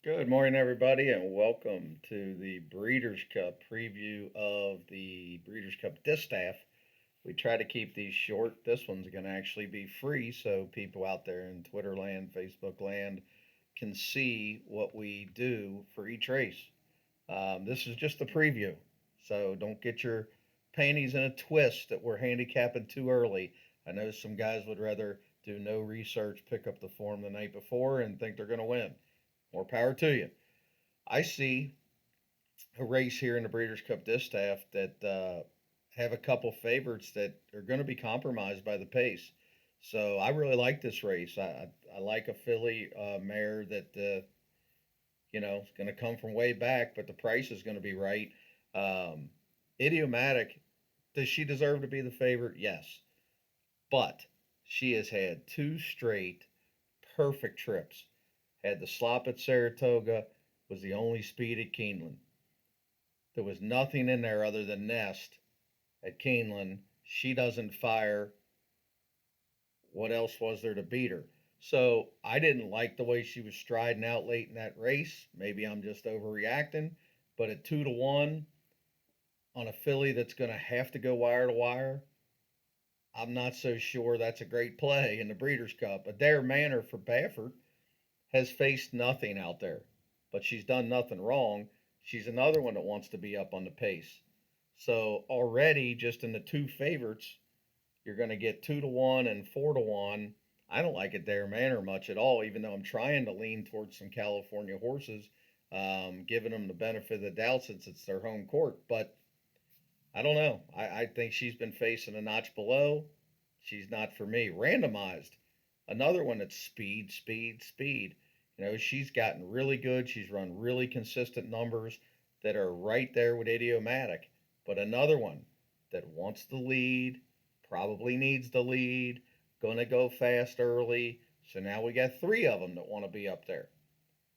Good morning, everybody, and welcome to the Breeders' Cup preview of the Breeders' Cup Distaff. We try to keep these short. This one's going to actually be free so people out there in Twitter land, Facebook land can see what we do for each race. This is just the preview, so don't get your panties in a twist that we're handicapping too early. I know some guys would rather do no research, pick up the form the night before, and think they're going to win. More power to you. I see a race here in the Breeders' Cup Distaff that have a couple favorites that are going to be compromised by the pace. So I really like this race. I like a filly mare that is going to come from way back, but the price is going to be right. Um, Idiomatic, does she deserve to be the favorite? Yes, but she has had two straight perfect trips. Had the slop at Saratoga, was the only speed at Keeneland. There was nothing in there other than Nest at Keeneland. She doesn't fire. What else was there to beat her? So I didn't like the way she was striding out late in that race. Maybe I'm just overreacting. But at 2-1 on a filly that's going to have to go wire to wire, I'm not so sure that's a great play in the Breeders' Cup. Adair Manor for Baffert has faced nothing out there, but she's done nothing wrong. She's another one that wants to be up on the pace. So already, just in the two favorites, you're going to get 2-1 and 4-1. I don't like Adair Manor much at all, even though I'm trying to lean towards some California horses, giving them the benefit of the doubt since it's their home court. But I don't know. I think she's been facing a notch below. She's not for me. Randomized. Another one that's speed, speed, speed. She's gotten really good. She's run really consistent numbers that are right there with Idiomatic. But another one that wants the lead, probably needs the lead, going to go fast early. So now we got three of them that want to be up there.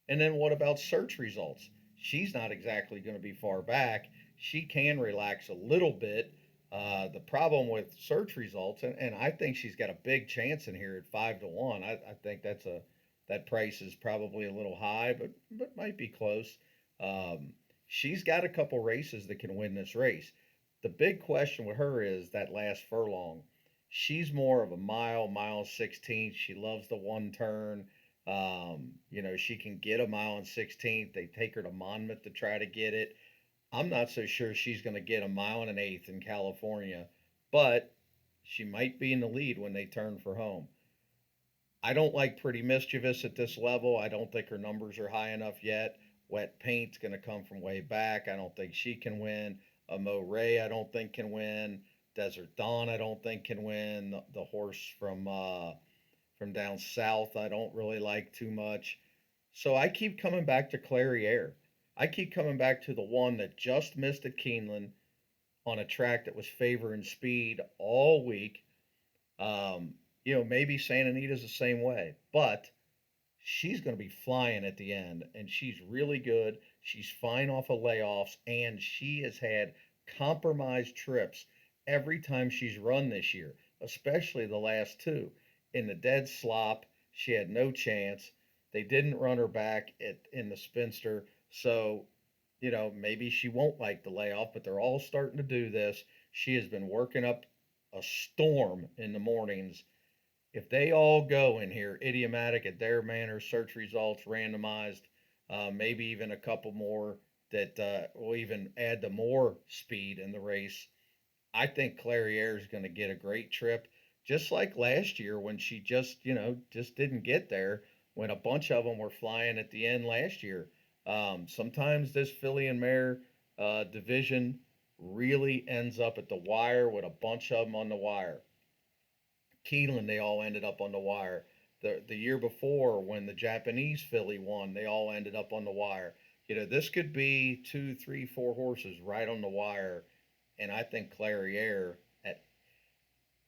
And then what about search results? She's not exactly going to be far back. She can relax a little bit. The problem with search results, and I think she's got a big chance in here at 5-1. I think that price is probably a little high, but might be close. She's got a couple races that can win this race. The big question with her is that last furlong. She's more of a mile 16. She loves the one turn. She can get a mile and 16th. They take her to Monmouth to try to get it. I'm not so sure she's going to get a mile and an eighth in California, but she might be in the lead when they turn for home. I don't like Pretty Mischievous at this level. I don't think her numbers are high enough yet. Wet Paint's going to come from way back. I don't think she can win. Mo Ray, I don't think can win. Desert Dawn, I don't think can win. The horse from down south, I don't really like too much. So I keep coming back to Clairiere. I keep coming back to the one that just missed at Keeneland on a track that was favoring speed all week. Maybe Santa Anita's the same way, but she's going to be flying at the end, and she's really good. She's fine off of layoffs, and she has had compromised trips every time she's run this year, especially the last two. In the dead slop, she had no chance. They didn't run her back in the Spinster, so maybe she won't like the layoff, but they're all starting to do this. She has been working up a storm in the mornings. If they all go in here, Idiomatic at their manner, search results, randomized, maybe even a couple more that will even add to more speed in the race. I think Clairiere is going to get a great trip, just like last year when she just didn't get there when a bunch of them were flying at the end last year. Sometimes this filly and mare division really ends up at the wire with a bunch of them on the wire. Keeneland, they all ended up on the wire. The year before, when the Japanese filly won, they all ended up on the wire. This could be two, three, four horses right on the wire, and I think Clairiere at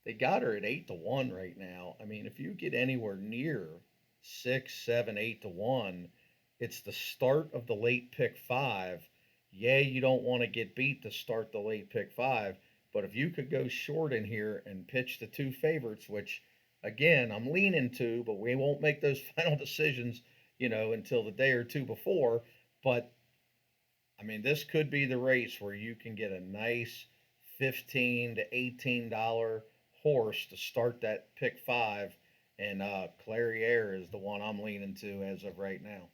they got her at 8-1 right now. I mean, if you get anywhere near 6, 7, 8-1, it's the start of the late pick five. Yeah, you don't want to get beat to start the late pick five, but if you could go short in here and pitch the two favorites, which again I'm leaning to, but we won't make those final decisions, until the day or two before. But I mean, this could be the race where you can get a nice $15 to $18 horse to start that pick five, and Clariere is the one I'm leaning to as of right now.